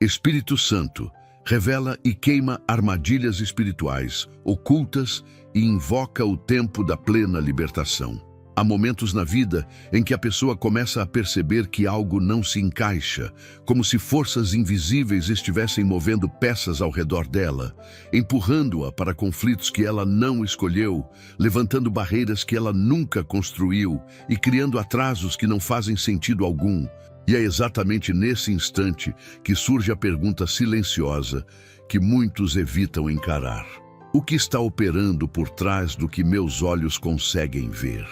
Espírito Santo revela e queima armadilhas espirituais ocultas e invoca o tempo da plena libertação. Há momentos na vida em que a pessoa começa a perceber que algo não se encaixa, como se forças invisíveis estivessem movendo peças ao redor dela, empurrando-a para conflitos que ela não escolheu, levantando barreiras que ela nunca construiu e criando atrasos que não fazem sentido algum. E é exatamente nesse instante que surge a pergunta silenciosa que muitos evitam encarar. O que está operando por trás do que meus olhos conseguem ver?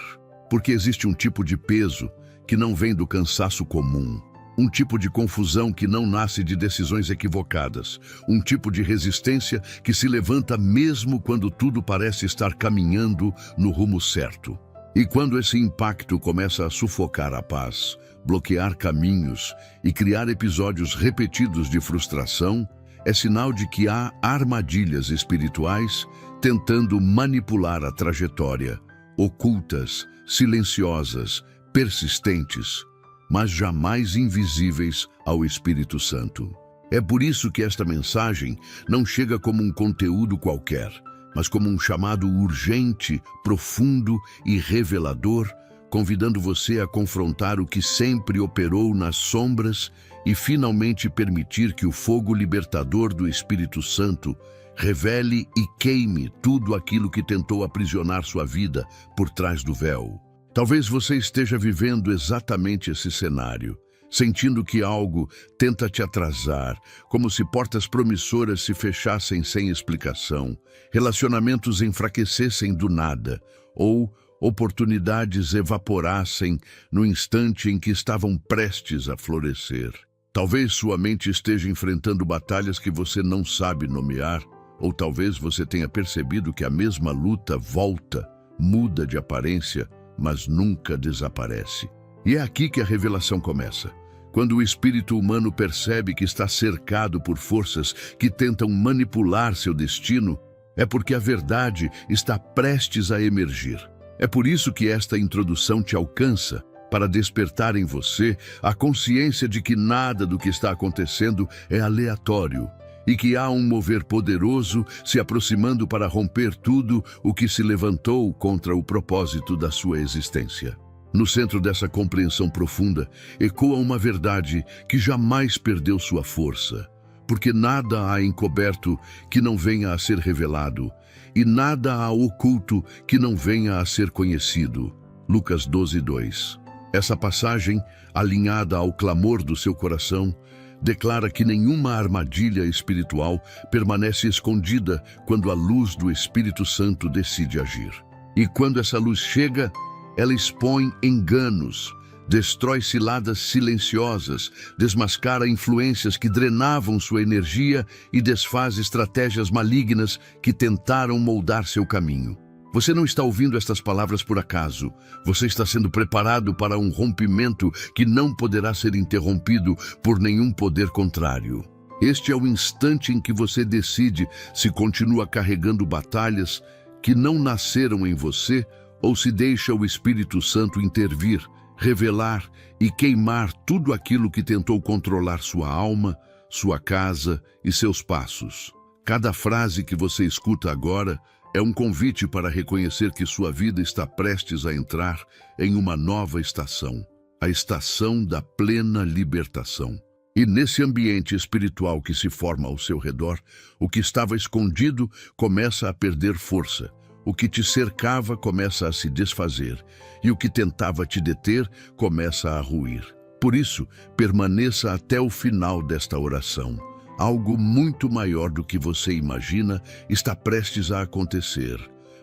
Porque existe um tipo de peso que não vem do cansaço comum, um tipo de confusão que não nasce de decisões equivocadas, um tipo de resistência que se levanta mesmo quando tudo parece estar caminhando no rumo certo. E quando esse impacto começa a sufocar a paz, bloquear caminhos e criar episódios repetidos de frustração, é sinal de que há armadilhas espirituais tentando manipular a trajetória, ocultas, silenciosas, persistentes, mas jamais invisíveis ao Espírito Santo. É por isso que esta mensagem não chega como um conteúdo qualquer, mas como um chamado urgente, profundo e revelador, convidando você a confrontar o que sempre operou nas sombras e finalmente permitir que o fogo libertador do Espírito Santo revele e queime tudo aquilo que tentou aprisionar sua vida por trás do véu. Talvez você esteja vivendo exatamente esse cenário, sentindo que algo tenta te atrasar, como se portas promissoras se fechassem sem explicação, relacionamentos enfraquecessem do nada, ou oportunidades evaporassem no instante em que estavam prestes a florescer. Talvez sua mente esteja enfrentando batalhas que você não sabe nomear, ou talvez você tenha percebido que a mesma luta volta, muda de aparência, mas nunca desaparece. E é aqui que a revelação começa. Quando o espírito humano percebe que está cercado por forças que tentam manipular seu destino, é porque a verdade está prestes a emergir. É por isso que esta introdução te alcança, para despertar em você a consciência de que nada do que está acontecendo é aleatório e que há um mover poderoso se aproximando para romper tudo o que se levantou contra o propósito da sua existência. No centro dessa compreensão profunda ecoa uma verdade que jamais perdeu sua força, porque nada há encoberto que não venha a ser revelado, e nada há oculto que não venha a ser conhecido. Lucas 12:2. Essa passagem, alinhada ao clamor do seu coração, declara que nenhuma armadilha espiritual permanece escondida quando a luz do Espírito Santo decide agir. E quando essa luz chega, ela expõe enganos, destrói ciladas silenciosas, desmascara influências que drenavam sua energia e desfaz estratégias malignas que tentaram moldar seu caminho. Você não está ouvindo estas palavras por acaso. Você está sendo preparado para um rompimento que não poderá ser interrompido por nenhum poder contrário. Este é o instante em que você decide se continua carregando batalhas que não nasceram em você ou se deixa o Espírito Santo intervir, revelar e queimar tudo aquilo que tentou controlar sua alma, sua casa e seus passos. Cada frase que você escuta agora é um convite para reconhecer que sua vida está prestes a entrar em uma nova estação, a estação da plena libertação. E nesse ambiente espiritual que se forma ao seu redor, o que estava escondido começa a perder força, o que te cercava começa a se desfazer, e o que tentava te deter começa a ruir. Por isso, permaneça até o final desta oração. Algo muito maior do que você imagina está prestes a acontecer.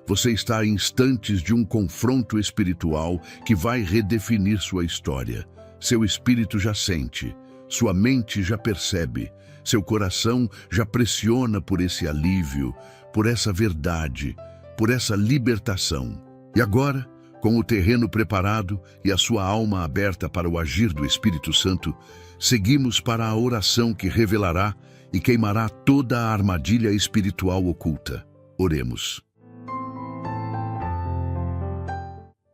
Você está a instantes de um confronto espiritual que vai redefinir sua história. Seu espírito já sente, sua mente já percebe, seu coração já pressiona por esse alívio, por essa verdade, por essa libertação. E agora, com o terreno preparado e a sua alma aberta para o agir do Espírito Santo, seguimos para a oração que revelará e queimará toda a armadilha espiritual oculta. Oremos.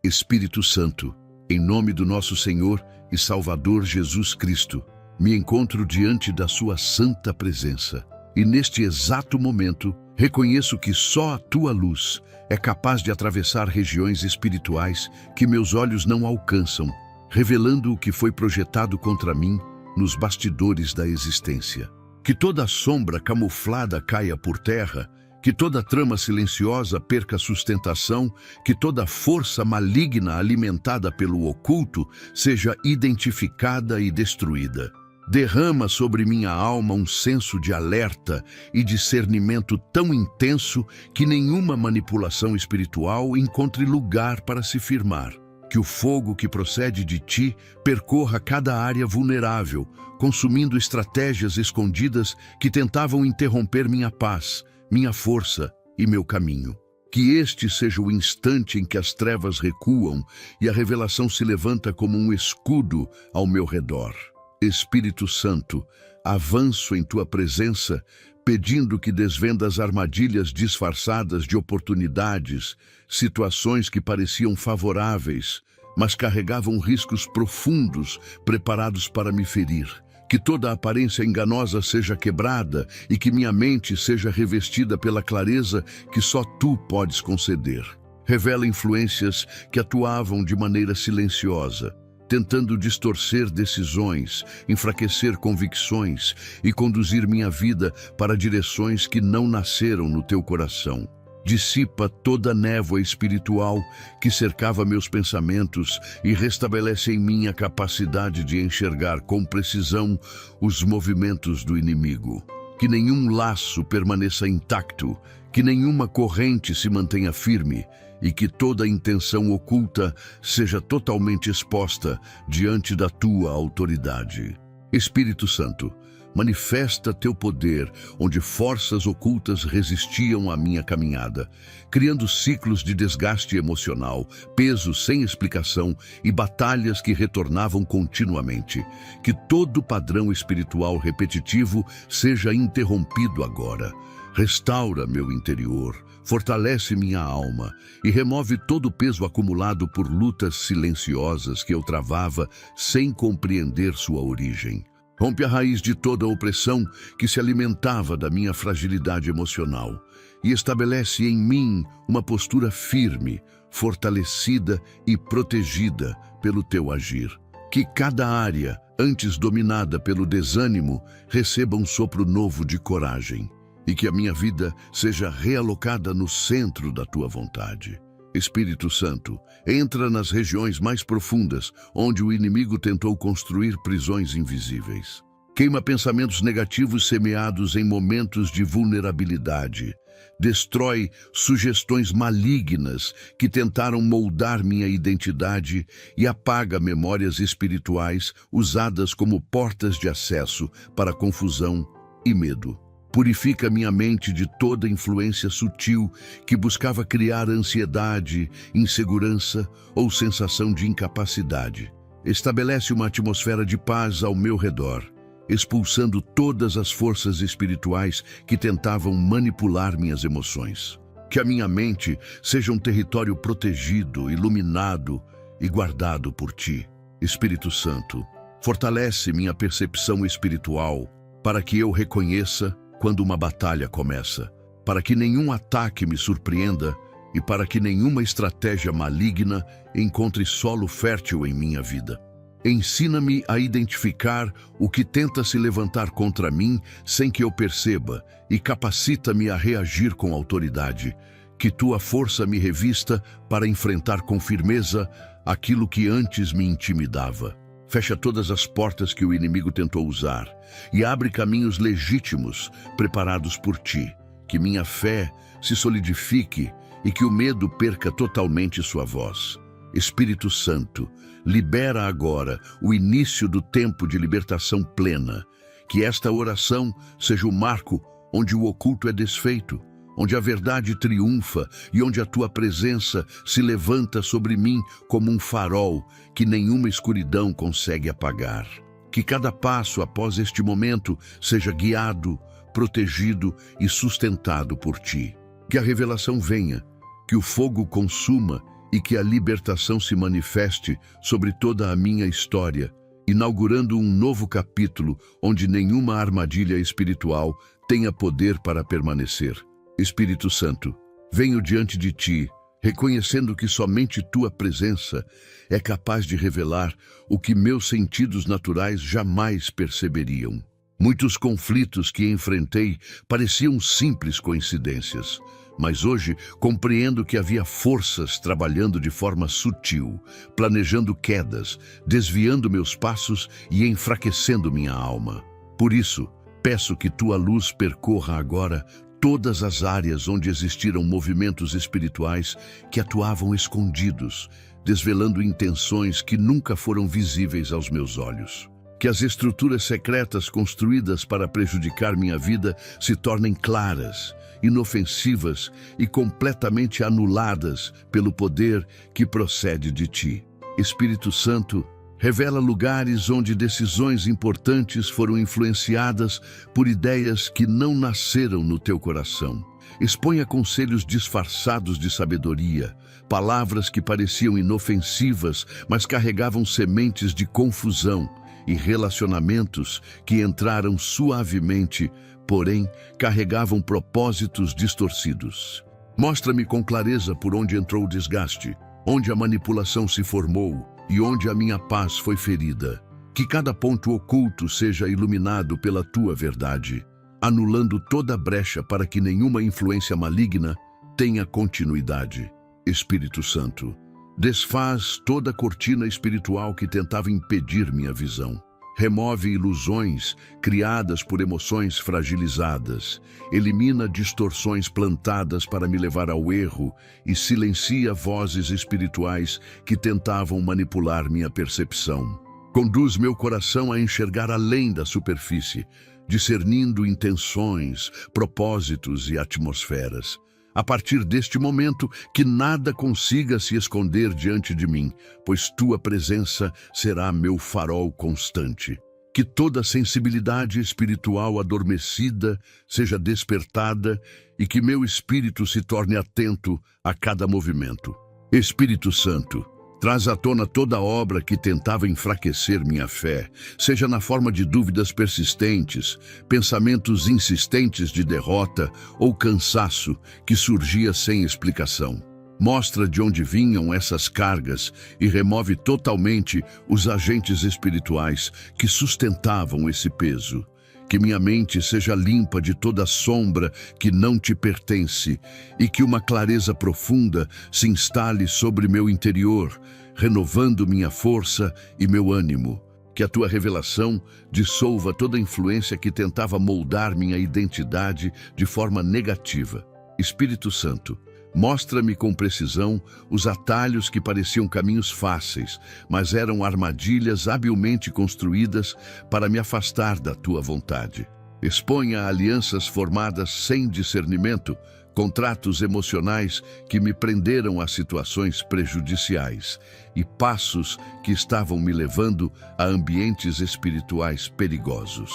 Espírito Santo, em nome do nosso Senhor e Salvador Jesus Cristo, Me encontro diante da sua santa presença e neste exato momento reconheço que só a tua luz é capaz de atravessar regiões espirituais que meus olhos não alcançam, revelando o que foi projetado contra mim nos bastidores da existência. Que toda sombra camuflada caia por terra, que toda trama silenciosa perca sustentação, que toda força maligna alimentada pelo oculto seja identificada e destruída. Derrama sobre minha alma um senso de alerta e discernimento tão intenso que nenhuma manipulação espiritual encontre lugar para se firmar. Que o fogo que procede de ti percorra cada área vulnerável, consumindo estratégias escondidas que tentavam interromper minha paz, minha força e meu caminho. Que este seja o instante em que as trevas recuam e a revelação se levanta como um escudo ao meu redor. Espírito Santo, avanço em tua presença, pedindo que desvenda as armadilhas disfarçadas de oportunidades, situações que pareciam favoráveis, mas carregavam riscos profundos preparados para me ferir. Que toda aparência enganosa seja quebrada e que minha mente seja revestida pela clareza que só tu podes conceder. Revela influências que atuavam de maneira silenciosa, tentando distorcer decisões, enfraquecer convicções e conduzir minha vida para direções que não nasceram no teu coração. Dissipa toda a névoa espiritual que cercava meus pensamentos e restabelece em mim a capacidade de enxergar com precisão os movimentos do inimigo. Que nenhum laço permaneça intacto, que nenhuma corrente se mantenha firme e que toda intenção oculta seja totalmente exposta diante da tua autoridade. Espírito Santo, manifesta teu poder onde forças ocultas resistiam à minha caminhada, criando ciclos de desgaste emocional, peso sem explicação e batalhas que retornavam continuamente. Que todo padrão espiritual repetitivo seja interrompido agora. Restaura meu interior, fortalece minha alma e remove todo o peso acumulado por lutas silenciosas que eu travava sem compreender sua origem. Rompe a raiz de toda a opressão que se alimentava da minha fragilidade emocional e estabelece em mim uma postura firme, fortalecida e protegida pelo teu agir. Que cada área, antes dominada pelo desânimo, receba um sopro novo de coragem e que a minha vida seja realocada no centro da tua vontade. Espírito Santo, entra nas regiões mais profundas, onde o inimigo tentou construir prisões invisíveis. Queima pensamentos negativos semeados em momentos de vulnerabilidade. Destrói sugestões malignas que tentaram moldar minha identidade e apaga memórias espirituais usadas como portas de acesso para confusão e medo. Purifica minha mente de toda influência sutil que buscava criar ansiedade, insegurança ou sensação de incapacidade. Estabelece uma atmosfera de paz ao meu redor, expulsando todas as forças espirituais que tentavam manipular minhas emoções. Que a minha mente seja um território protegido, iluminado e guardado por ti. Espírito Santo, fortalece minha percepção espiritual para que eu reconheça quando uma batalha começa, para que nenhum ataque me surpreenda e para que nenhuma estratégia maligna encontre solo fértil em minha vida. Ensina-me a identificar o que tenta se levantar contra mim sem que eu perceba e capacita-me a reagir com autoridade. Que tua força me revista para enfrentar com firmeza aquilo que antes me intimidava. Fecha todas as portas que o inimigo tentou usar e abre caminhos legítimos preparados por ti. Que minha fé se solidifique e que o medo perca totalmente sua voz. Espírito Santo, libera agora o início do tempo de libertação plena. Que esta oração seja o marco onde o oculto é desfeito, onde a verdade triunfa e onde a tua presença se levanta sobre mim como um farol que nenhuma escuridão consegue apagar. Que cada passo após este momento seja guiado, protegido e sustentado por ti. Que a revelação venha, que o fogo consuma e que a libertação se manifeste sobre toda a minha história inaugurando um novo capítulo onde nenhuma armadilha espiritual tenha poder para permanecer. Espírito Santo, venho diante de ti, reconhecendo que somente tua presença é capaz de revelar o que meus sentidos naturais jamais perceberiam. Muitos conflitos que enfrentei pareciam simples coincidências, mas hoje compreendo que havia forças trabalhando de forma sutil, planejando quedas, desviando meus passos e enfraquecendo minha alma. Por isso, peço que tua luz percorra agora todas as áreas onde existiram movimentos espirituais que atuavam escondidos, desvelando intenções que nunca foram visíveis aos meus olhos. Que as estruturas secretas construídas para prejudicar minha vida se tornem claras, inofensivas e completamente anuladas pelo poder que procede de ti. Espírito Santo, revela lugares onde decisões importantes foram influenciadas por ideias que não nasceram no teu coração. Exponha conselhos disfarçados de sabedoria, palavras que pareciam inofensivas, mas carregavam sementes de confusão, e relacionamentos que entraram suavemente, porém carregavam propósitos distorcidos. Mostra-me com clareza por onde entrou o desgaste, onde a manipulação se formou e onde a minha paz foi ferida. Que cada ponto oculto seja iluminado pela tua verdade, anulando toda brecha para que nenhuma influência maligna tenha continuidade. Espírito Santo, desfaz toda cortina espiritual que tentava impedir minha visão. Remove ilusões criadas por emoções fragilizadas. Elimina distorções plantadas para me levar ao erro e silencia vozes espirituais que tentavam manipular minha percepção. Conduz meu coração a enxergar além da superfície, discernindo intenções, propósitos e atmosferas. A partir deste momento, que nada consiga se esconder diante de mim, pois tua presença será meu farol constante. Que toda sensibilidade espiritual adormecida seja despertada e que meu espírito se torne atento a cada movimento. Espírito Santo, traz à tona toda obra que tentava enfraquecer minha fé, seja na forma de dúvidas persistentes, pensamentos insistentes de derrota ou cansaço que surgia sem explicação. Mostra de onde vinham essas cargas e remove totalmente os agentes espirituais que sustentavam esse peso. Que minha mente seja limpa de toda sombra que não te pertence e que uma clareza profunda se instale sobre meu interior, renovando minha força e meu ânimo. Que a tua revelação dissolva toda influência que tentava moldar minha identidade de forma negativa. Espírito Santo, mostra-me com precisão os atalhos que pareciam caminhos fáceis, mas eram armadilhas habilmente construídas para me afastar da tua vontade. Exponha alianças formadas sem discernimento, contratos emocionais que me prenderam a situações prejudiciais e passos que estavam me levando a ambientes espirituais perigosos.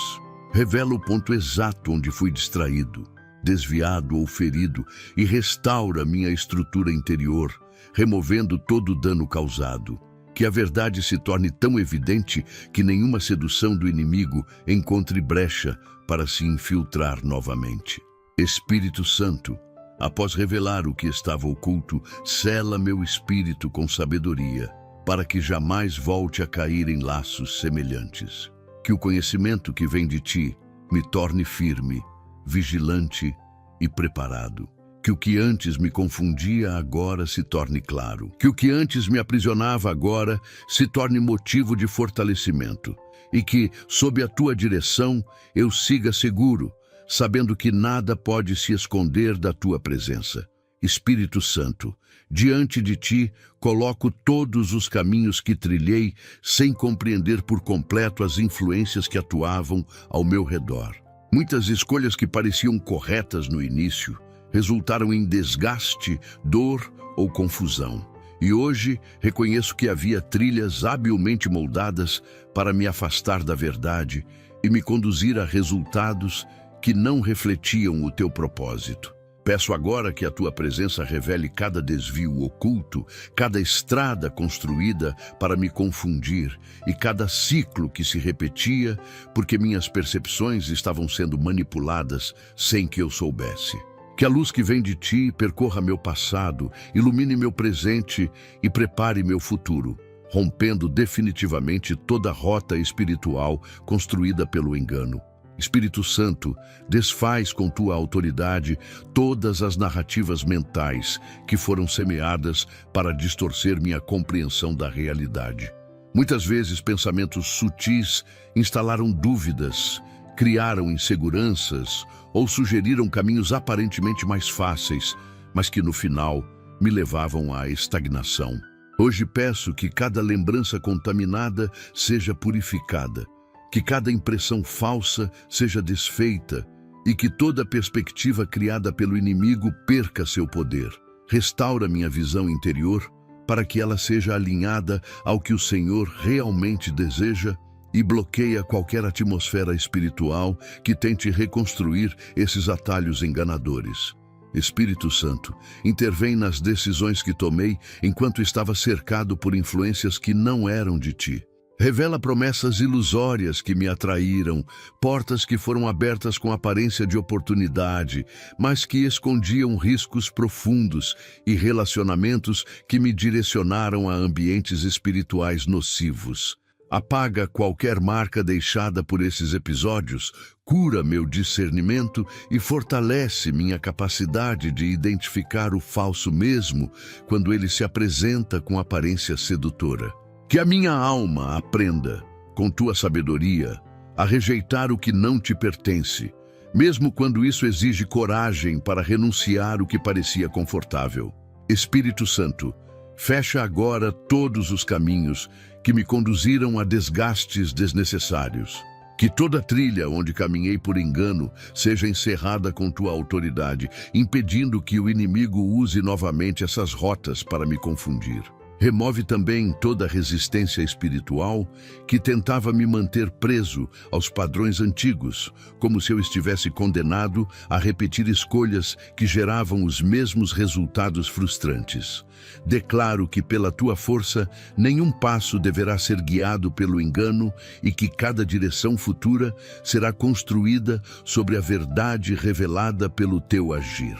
Revela o ponto exato onde fui distraído, desviado ou ferido e restaura minha estrutura interior, removendo todo o dano causado. Que a verdade se torne tão evidente que nenhuma sedução do inimigo encontre brecha para se infiltrar novamente. Espírito Santo, após revelar o que estava oculto, sela meu espírito com sabedoria, para que jamais volte a cair em laços semelhantes. Que o conhecimento que vem de ti me torne firme, vigilante e preparado. Que o que antes me confundia agora se torne claro. Que o que antes me aprisionava agora se torne motivo de fortalecimento. E que, sob a tua direção, eu siga seguro, sabendo que nada pode se esconder da tua presença. Espírito Santo, diante de ti coloco todos os caminhos que trilhei sem compreender por completo as influências que atuavam ao meu redor. Muitas escolhas que pareciam corretas no início resultaram em desgaste, dor ou confusão. E hoje reconheço que havia trilhas habilmente moldadas para me afastar da verdade e me conduzir a resultados que não refletiam o teu propósito. Peço agora que a tua presença revele cada desvio oculto, cada estrada construída para me confundir e cada ciclo que se repetia porque minhas percepções estavam sendo manipuladas sem que eu soubesse. Que a luz que vem de ti percorra meu passado, ilumine meu presente e prepare meu futuro, rompendo definitivamente toda rota espiritual construída pelo engano. Espírito Santo, desfaz com tua autoridade todas as narrativas mentais que foram semeadas para distorcer minha compreensão da realidade. Muitas vezes pensamentos sutis instalaram dúvidas, criaram inseguranças ou sugeriram caminhos aparentemente mais fáceis, mas que no final me levavam à estagnação. Hoje peço que cada lembrança contaminada seja purificada, que cada impressão falsa seja desfeita e que toda perspectiva criada pelo inimigo perca seu poder. Restaura minha visão interior para que ela seja alinhada ao que o Senhor realmente deseja e bloqueia qualquer atmosfera espiritual que tente reconstruir esses atalhos enganadores. Espírito Santo, intervém nas decisões que tomei enquanto estava cercado por influências que não eram de ti. Revela promessas ilusórias que me atraíram, portas que foram abertas com aparência de oportunidade, mas que escondiam riscos profundos e relacionamentos que me direcionaram a ambientes espirituais nocivos. Apaga qualquer marca deixada por esses episódios, cura meu discernimento e fortalece minha capacidade de identificar o falso mesmo quando ele se apresenta com aparência sedutora. Que a minha alma aprenda, com tua sabedoria, a rejeitar o que não te pertence, mesmo quando isso exige coragem para renunciar o que parecia confortável. Espírito Santo, fecha agora todos os caminhos que me conduziram a desgastes desnecessários. Que toda trilha onde caminhei por engano seja encerrada com tua autoridade, impedindo que o inimigo use novamente essas rotas para me confundir. Remove também toda resistência espiritual que tentava me manter preso aos padrões antigos, como se eu estivesse condenado a repetir escolhas que geravam os mesmos resultados frustrantes. Declaro que pela tua força nenhum passo deverá ser guiado pelo engano e que cada direção futura será construída sobre a verdade revelada pelo teu agir.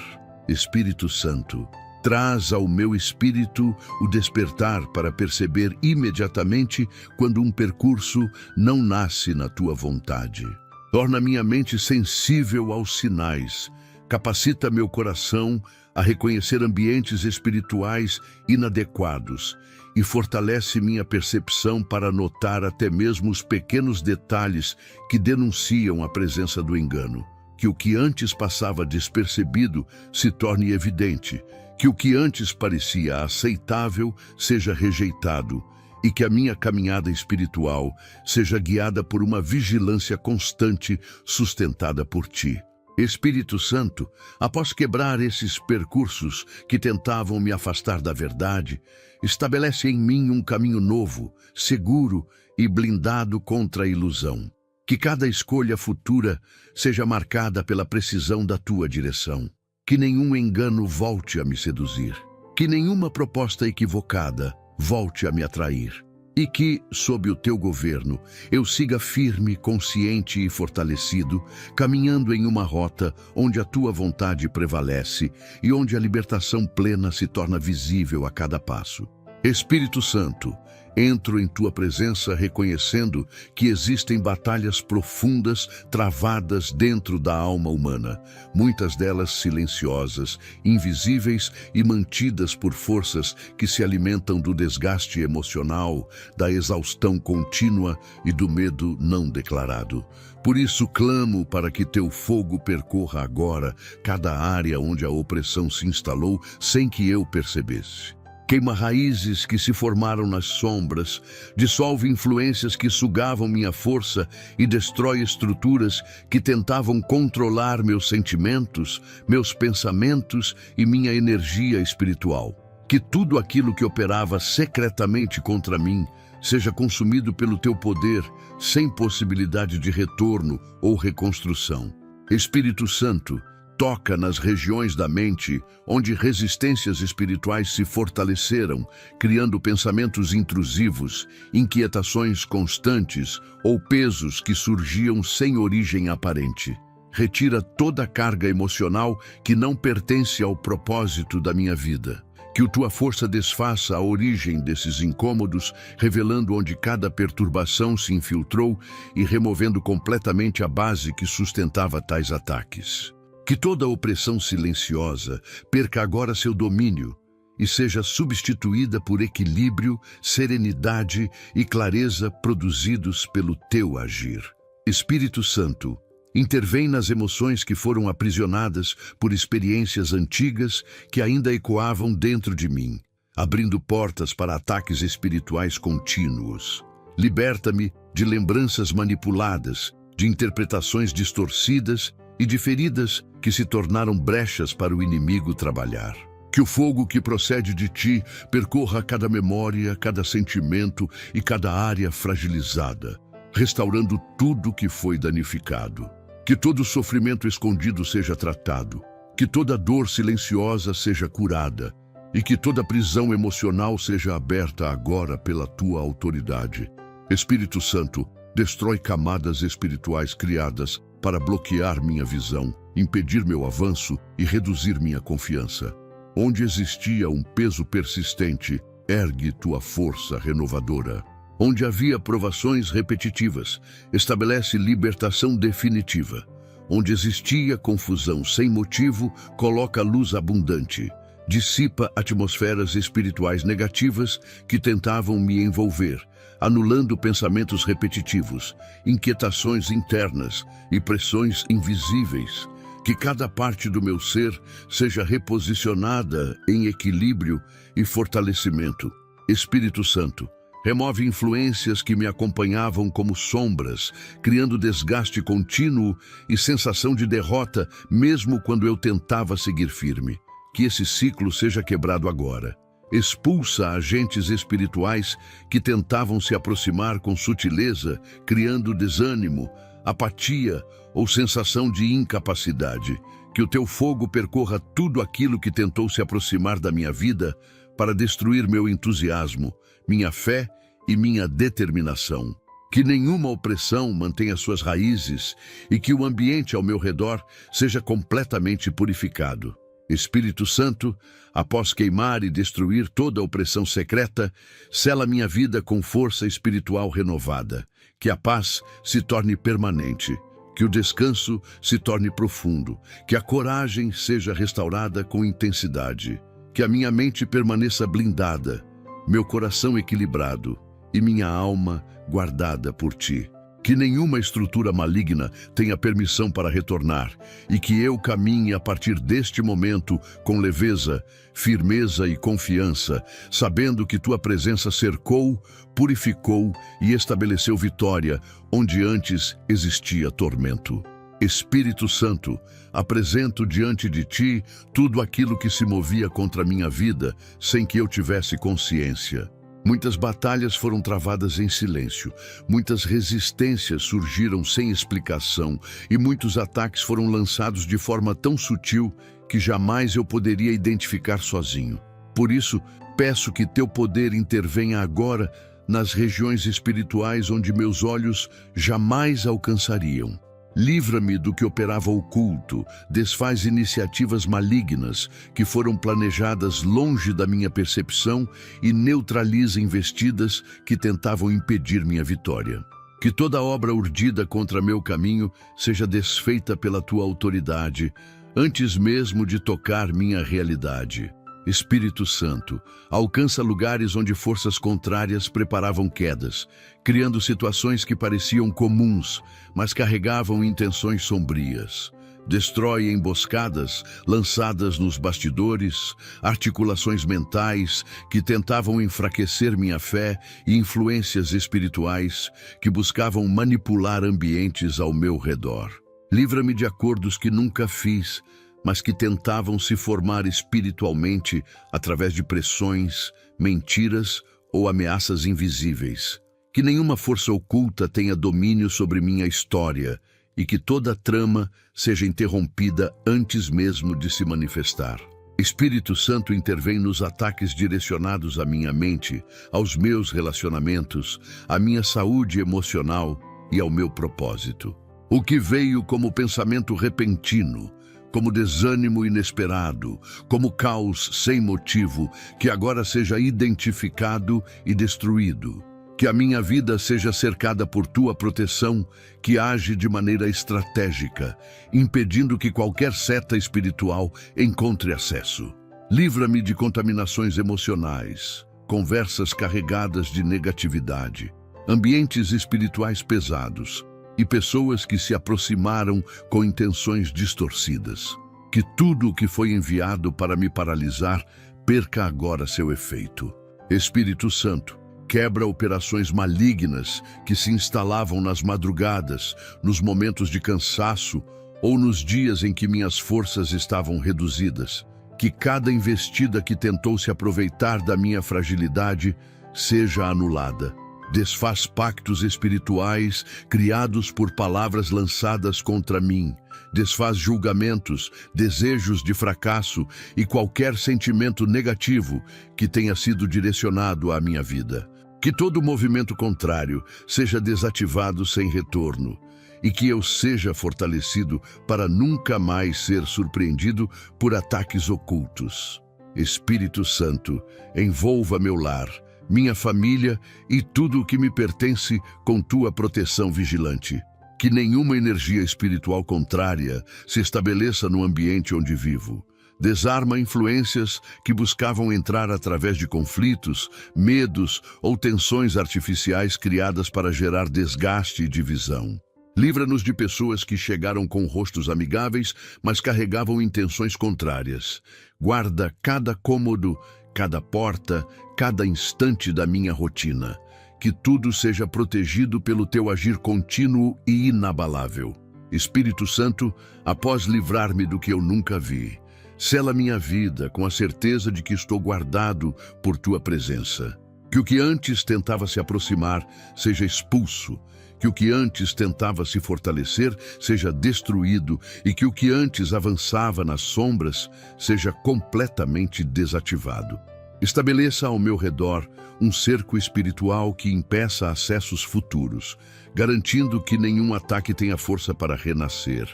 Espírito Santo, traz ao meu espírito o despertar para perceber imediatamente quando um percurso não nasce na tua vontade. Torna minha mente sensível aos sinais, capacita meu coração a reconhecer ambientes espirituais inadequados e fortalece minha percepção para notar até mesmo os pequenos detalhes que denunciam a presença do engano. Que o que antes passava despercebido se torne evidente, que o que antes parecia aceitável seja rejeitado e que a minha caminhada espiritual seja guiada por uma vigilância constante sustentada por ti. Espírito Santo, após quebrar esses percursos que tentavam me afastar da verdade, estabelece em mim um caminho novo, seguro e blindado contra a ilusão. Que cada escolha futura seja marcada pela precisão da tua direção. Que nenhum engano volte a me seduzir. Que nenhuma proposta equivocada volte a me atrair. E que, sob o teu governo, eu siga firme, consciente e fortalecido, caminhando em uma rota onde a tua vontade prevalece e onde a libertação plena se torna visível a cada passo. Espírito Santo, entro em tua presença reconhecendo que existem batalhas profundas travadas dentro da alma humana, muitas delas silenciosas, invisíveis e mantidas por forças que se alimentam do desgaste emocional, da exaustão contínua e do medo não declarado. Por isso clamo para que teu fogo percorra agora cada área onde a opressão se instalou sem que eu percebesse. Queima raízes que se formaram nas sombras, dissolve influências que sugavam minha força e destrói estruturas que tentavam controlar meus sentimentos, meus pensamentos e minha energia espiritual. Que tudo aquilo que operava secretamente contra mim seja consumido pelo teu poder, sem possibilidade de retorno ou reconstrução. Espírito Santo, Toca nas regiões da mente onde resistências espirituais se fortaleceram, criando pensamentos intrusivos, inquietações constantes ou pesos que surgiam sem origem aparente. Retira toda a carga emocional que não pertence ao propósito da minha vida. Que tua força desfaça a origem desses incômodos, revelando onde cada perturbação se infiltrou e removendo completamente a base que sustentava tais ataques. Que toda opressão silenciosa perca agora seu domínio e seja substituída por equilíbrio, serenidade e clareza produzidos pelo teu agir. Espírito Santo, intervém nas emoções que foram aprisionadas por experiências antigas que ainda ecoavam dentro de mim, abrindo portas para ataques espirituais contínuos. Liberta-me de lembranças manipuladas, de interpretações distorcidas e de feridas que se tornaram brechas para o inimigo trabalhar. Que o fogo que procede de ti percorra cada memória, cada sentimento e cada área fragilizada, restaurando tudo que foi danificado. Que todo sofrimento escondido seja tratado, que toda dor silenciosa seja curada e que toda prisão emocional seja aberta agora pela tua autoridade. Espírito Santo, destrói camadas espirituais criadas para bloquear minha visão, impedir meu avanço e reduzir minha confiança. Onde existia um peso persistente, ergue tua força renovadora. Onde havia provações repetitivas, estabelece libertação definitiva. Onde existia confusão sem motivo, coloca luz abundante. Dissipa atmosferas espirituais negativas que tentavam me envolver, anulando pensamentos repetitivos, inquietações internas e pressões invisíveis. Que cada parte do meu ser seja reposicionada em equilíbrio e fortalecimento. Espírito Santo, remove influências que me acompanhavam como sombras, criando desgaste contínuo e sensação de derrota, mesmo quando eu tentava seguir firme. Que esse ciclo seja quebrado agora. Expulsa agentes espirituais que tentavam se aproximar com sutileza, criando desânimo, apatia ou sensação de incapacidade. Que o teu fogo percorra tudo aquilo que tentou se aproximar da minha vida para destruir meu entusiasmo, minha fé e minha determinação. Que nenhuma opressão mantenha suas raízes e que o ambiente ao meu redor seja completamente purificado. Espírito Santo, após queimar e destruir toda a opressão secreta, sela minha vida com força espiritual renovada. Que a paz se torne permanente, que o descanso se torne profundo, que a coragem seja restaurada com intensidade, que a minha mente permaneça blindada, meu coração equilibrado e minha alma guardada por ti. Que nenhuma estrutura maligna tenha permissão para retornar e que eu caminhe a partir deste momento com leveza, firmeza e confiança, sabendo que tua presença cercou, purificou e estabeleceu vitória onde antes existia tormento. Espírito Santo, apresento diante de ti tudo aquilo que se movia contra a minha vida sem que eu tivesse consciência. Muitas batalhas foram travadas em silêncio, muitas resistências surgiram sem explicação e muitos ataques foram lançados de forma tão sutil que jamais eu poderia identificar sozinho. Por isso, peço que teu poder intervenha agora nas regiões espirituais onde meus olhos jamais alcançariam. Livra-me do que operava oculto, desfaz iniciativas malignas que foram planejadas longe da minha percepção e neutraliza investidas que tentavam impedir minha vitória. Que toda obra urdida contra meu caminho seja desfeita pela tua autoridade, antes mesmo de tocar minha realidade. Espírito Santo, alcança lugares onde forças contrárias preparavam quedas, criando situações que pareciam comuns, mas carregavam intenções sombrias. Destrói emboscadas lançadas nos bastidores, articulações mentais que tentavam enfraquecer minha fé e influências espirituais que buscavam manipular ambientes ao meu redor. Livra-me de acordos que nunca fiz, mas que tentavam se formar espiritualmente através de pressões, mentiras ou ameaças invisíveis. Que nenhuma força oculta tenha domínio sobre minha história e que toda trama seja interrompida antes mesmo de se manifestar. Espírito Santo intervém nos ataques direcionados à minha mente, aos meus relacionamentos, à minha saúde emocional e ao meu propósito. O que veio como pensamento repentino, como desânimo inesperado, como caos sem motivo, que agora seja identificado e destruído. Que a minha vida seja cercada por tua proteção, que age de maneira estratégica, impedindo que qualquer seta espiritual encontre acesso. Livra-me de contaminações emocionais, conversas carregadas de negatividade, ambientes espirituais pesados e pessoas que se aproximaram com intenções distorcidas. Que tudo o que foi enviado para me paralisar perca agora seu efeito. Espírito Santo, quebra operações malignas que se instalavam nas madrugadas, nos momentos de cansaço ou nos dias em que minhas forças estavam reduzidas. Que cada investida que tentou se aproveitar da minha fragilidade seja anulada. Desfaz pactos espirituais criados por palavras lançadas contra mim. Desfaz julgamentos, desejos de fracasso e qualquer sentimento negativo que tenha sido direcionado à minha vida. Que todo movimento contrário seja desativado sem retorno e que eu seja fortalecido para nunca mais ser surpreendido por ataques ocultos. Espírito Santo, envolva meu lar, minha família e tudo o que me pertence com tua proteção vigilante. Que nenhuma energia espiritual contrária se estabeleça no ambiente onde vivo. Desarma influências que buscavam entrar através de conflitos, medos ou tensões artificiais criadas para gerar desgaste e divisão. Livra-nos de pessoas que chegaram com rostos amigáveis, mas carregavam intenções contrárias. Guarda cada cômodo, cada porta, cada instante da minha rotina. Que tudo seja protegido pelo teu agir contínuo e inabalável. Espírito Santo, após livrar-me do que eu nunca vi, sela minha vida com a certeza de que estou guardado por tua presença. Que o que antes tentava se aproximar seja expulso, que o que antes tentava se fortalecer seja destruído e que o que antes avançava nas sombras seja completamente desativado. Estabeleça ao meu redor um cerco espiritual que impeça acessos futuros, garantindo que nenhum ataque tenha força para renascer.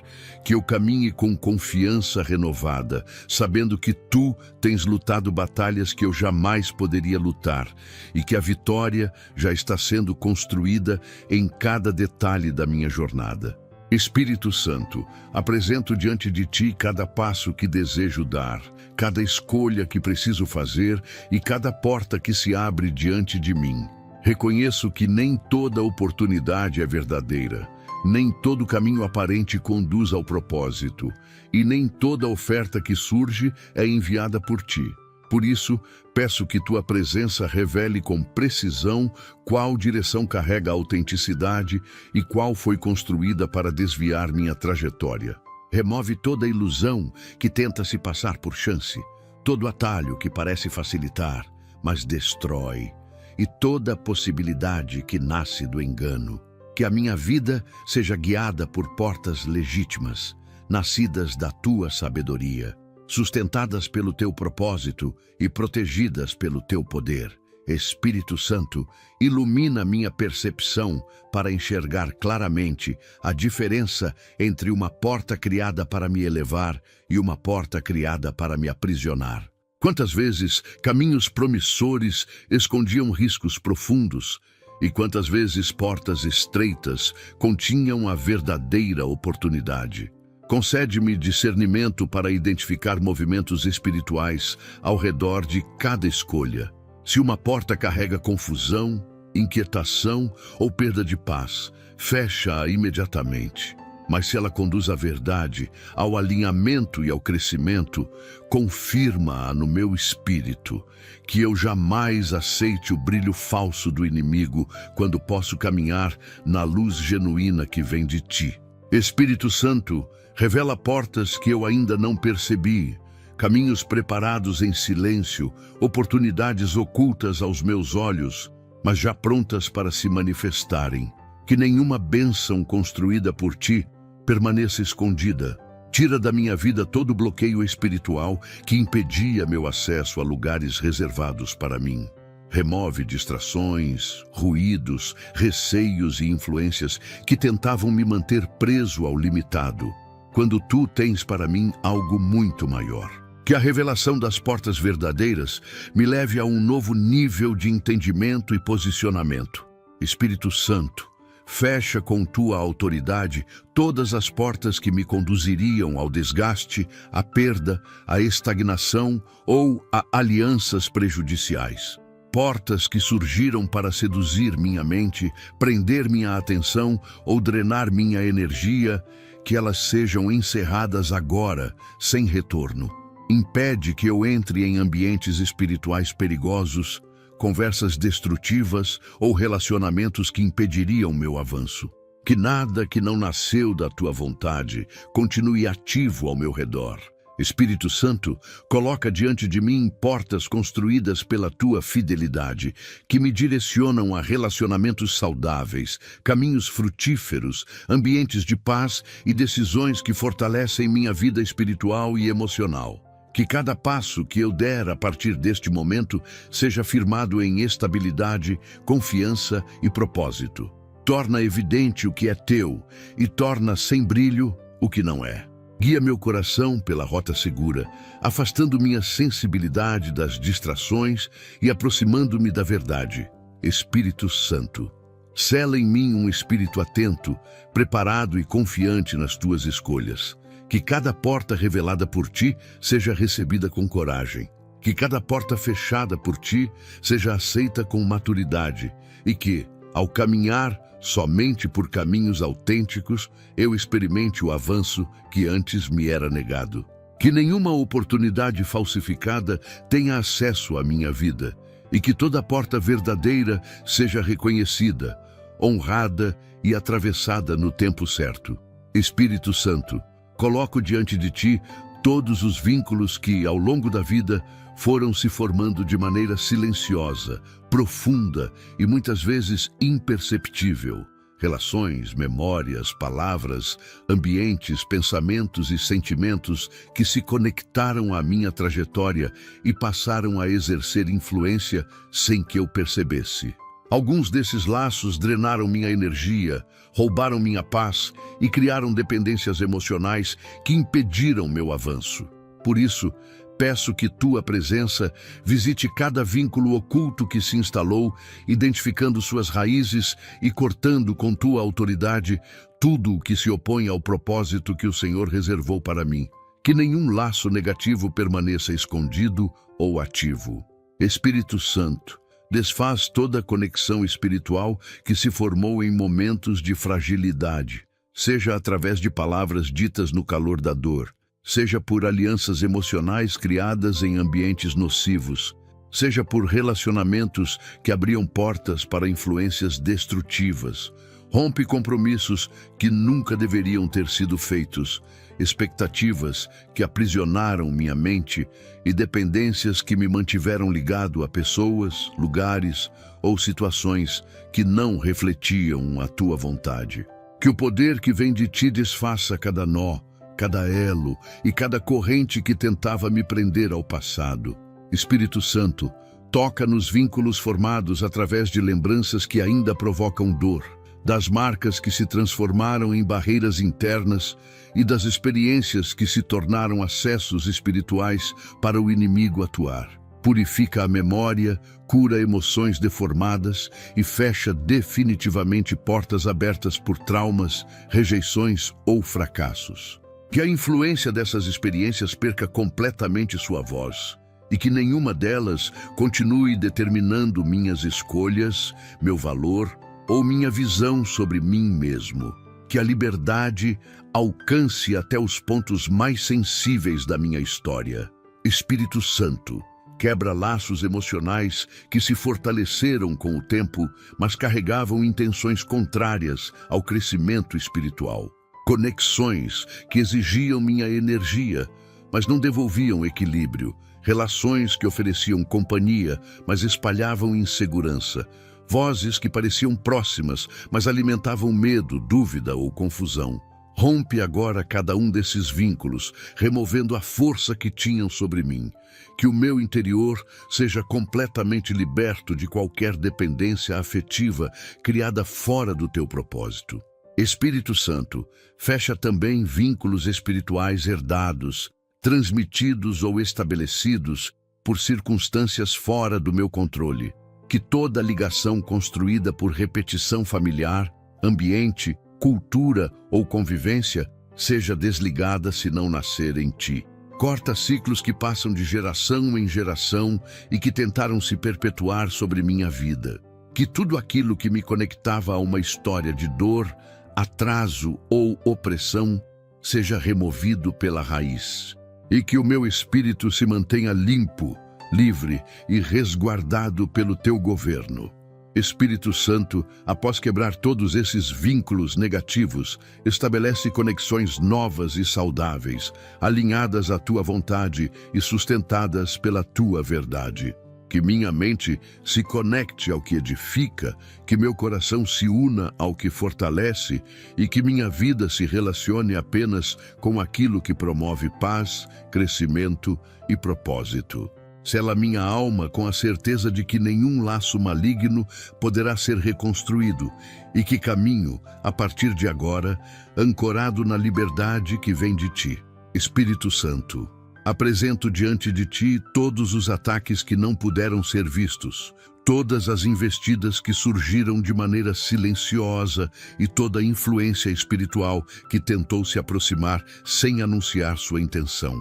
Que eu caminhe com confiança renovada, sabendo que tu tens lutado batalhas que eu jamais poderia lutar e que a vitória já está sendo construída em cada detalhe da minha jornada. Espírito Santo, apresento diante de ti cada passo que desejo dar, cada escolha que preciso fazer e cada porta que se abre diante de mim. Reconheço que nem toda oportunidade é verdadeira, nem todo caminho aparente conduz ao propósito, e nem toda oferta que surge é enviada por ti. Por isso, peço que tua presença revele com precisão qual direção carrega a autenticidade e qual foi construída para desviar minha trajetória. Remove toda ilusão que tenta se passar por chance, todo atalho que parece facilitar, mas destrói, e toda possibilidade que nasce do engano. Que a minha vida seja guiada por portas legítimas, nascidas da tua sabedoria, sustentadas pelo teu propósito e protegidas pelo teu poder. Espírito Santo, ilumina minha percepção para enxergar claramente a diferença entre uma porta criada para me elevar e uma porta criada para me aprisionar. Quantas vezes caminhos promissores escondiam riscos profundos, e quantas vezes portas estreitas continham a verdadeira oportunidade. Concede-me discernimento para identificar movimentos espirituais ao redor de cada escolha. Se uma porta carrega confusão, inquietação ou perda de paz, fecha-a imediatamente. Mas se ela conduz à verdade, ao alinhamento e ao crescimento, confirma-a no meu espírito, que eu jamais aceite o brilho falso do inimigo quando posso caminhar na luz genuína que vem de ti. Espírito Santo, revela portas que eu ainda não percebi, caminhos preparados em silêncio, oportunidades ocultas aos meus olhos, mas já prontas para se manifestarem. Que nenhuma bênção construída por ti permaneça escondida. Tira da minha vida todo o bloqueio espiritual que impedia meu acesso a lugares reservados para mim. Remove distrações, ruídos, receios e influências que tentavam me manter preso ao limitado, quando tu tens para mim algo muito maior. Que a revelação das portas verdadeiras me leve a um novo nível de entendimento e posicionamento. Espírito Santo, fecha com tua autoridade todas as portas que me conduziriam ao desgaste, à perda, à estagnação ou a alianças prejudiciais. Portas que surgiram para seduzir minha mente, prender minha atenção ou drenar minha energia, que elas sejam encerradas agora, sem retorno. Impede que eu entre em ambientes espirituais perigosos, conversas destrutivas ou relacionamentos que impediriam meu avanço. Que nada que não nasceu da tua vontade continue ativo ao meu redor. Espírito Santo, coloca diante de mim portas construídas pela tua fidelidade, que me direcionam a relacionamentos saudáveis, caminhos frutíferos, ambientes de paz e decisões que fortalecem minha vida espiritual e emocional. Que cada passo que eu der a partir deste momento seja firmado em estabilidade, confiança e propósito. Torna evidente o que é teu e torna sem brilho o que não é. Guia meu coração pela rota segura, afastando minha sensibilidade das distrações e aproximando-me da verdade. Espírito Santo, sela em mim um espírito atento, preparado e confiante nas tuas escolhas. Que cada porta revelada por ti seja recebida com coragem. Que cada porta fechada por ti seja aceita com maturidade. E que, ao caminhar somente por caminhos autênticos, eu experimente o avanço que antes me era negado. Que nenhuma oportunidade falsificada tenha acesso à minha vida. E que toda porta verdadeira seja reconhecida, honrada e atravessada no tempo certo. Espírito Santo, coloco diante de ti todos os vínculos que, ao longo da vida, foram se formando de maneira silenciosa, profunda e muitas vezes imperceptível. Relações, memórias, palavras, ambientes, pensamentos e sentimentos que se conectaram à minha trajetória e passaram a exercer influência sem que eu percebesse. Alguns desses laços drenaram minha energia, roubaram minha paz e criaram dependências emocionais que impediram meu avanço. Por isso, peço que tua presença visite cada vínculo oculto que se instalou, identificando suas raízes e cortando com tua autoridade tudo o que se opõe ao propósito que o Senhor reservou para mim. Que nenhum laço negativo permaneça escondido ou ativo. Espírito Santo, desfaz toda a conexão espiritual que se formou em momentos de fragilidade, seja através de palavras ditas no calor da dor, seja por alianças emocionais criadas em ambientes nocivos, seja por relacionamentos que abriam portas para influências destrutivas. Rompe compromissos que nunca deveriam ter sido feitos, expectativas que aprisionaram minha mente e dependências que me mantiveram ligado a pessoas, lugares ou situações que não refletiam a tua vontade. Que o poder que vem de ti desfaça cada nó, cada elo e cada corrente que tentava me prender ao passado. Espírito Santo, toca nos vínculos formados através de lembranças que ainda provocam dor, das marcas que se transformaram em barreiras internas e das experiências que se tornaram acessos espirituais para o inimigo atuar. Purifica a memória, cura emoções deformadas e fecha definitivamente portas abertas por traumas, rejeições ou fracassos. Que a influência dessas experiências perca completamente sua voz e que nenhuma delas continue determinando minhas escolhas, meu valor ou minha visão sobre mim mesmo. Que a liberdade alcance até os pontos mais sensíveis da minha história. Espírito Santo, quebra laços emocionais que se fortaleceram com o tempo, mas carregavam intenções contrárias ao crescimento espiritual. Conexões que exigiam minha energia, mas não devolviam equilíbrio. Relações que ofereciam companhia, mas espalhavam insegurança. Vozes que pareciam próximas, mas alimentavam medo, dúvida ou confusão. Rompe agora cada um desses vínculos, removendo a força que tinham sobre mim. Que o meu interior seja completamente liberto de qualquer dependência afetiva criada fora do teu propósito. Espírito Santo, fecha também vínculos espirituais herdados, transmitidos ou estabelecidos por circunstâncias fora do meu controle. Que toda ligação construída por repetição familiar, ambiente, cultura ou convivência seja desligada se não nascer em ti. Corta ciclos que passam de geração em geração e que tentaram se perpetuar sobre minha vida. Que tudo aquilo que me conectava a uma história de dor, atraso ou opressão seja removido pela raiz. E que o meu espírito se mantenha limpo, livre e resguardado pelo teu governo. Espírito Santo, após quebrar todos esses vínculos negativos, estabelece conexões novas e saudáveis, alinhadas à tua vontade e sustentadas pela tua verdade. Que minha mente se conecte ao que edifica, que meu coração se una ao que fortalece e que minha vida se relacione apenas com aquilo que promove paz, crescimento e propósito. Sela minha alma com a certeza de que nenhum laço maligno poderá ser reconstruído e que caminho, a partir de agora, ancorado na liberdade que vem de ti. Espírito Santo, apresento diante de ti todos os ataques que não puderam ser vistos, todas as investidas que surgiram de maneira silenciosa e toda a influência espiritual que tentou se aproximar sem anunciar sua intenção.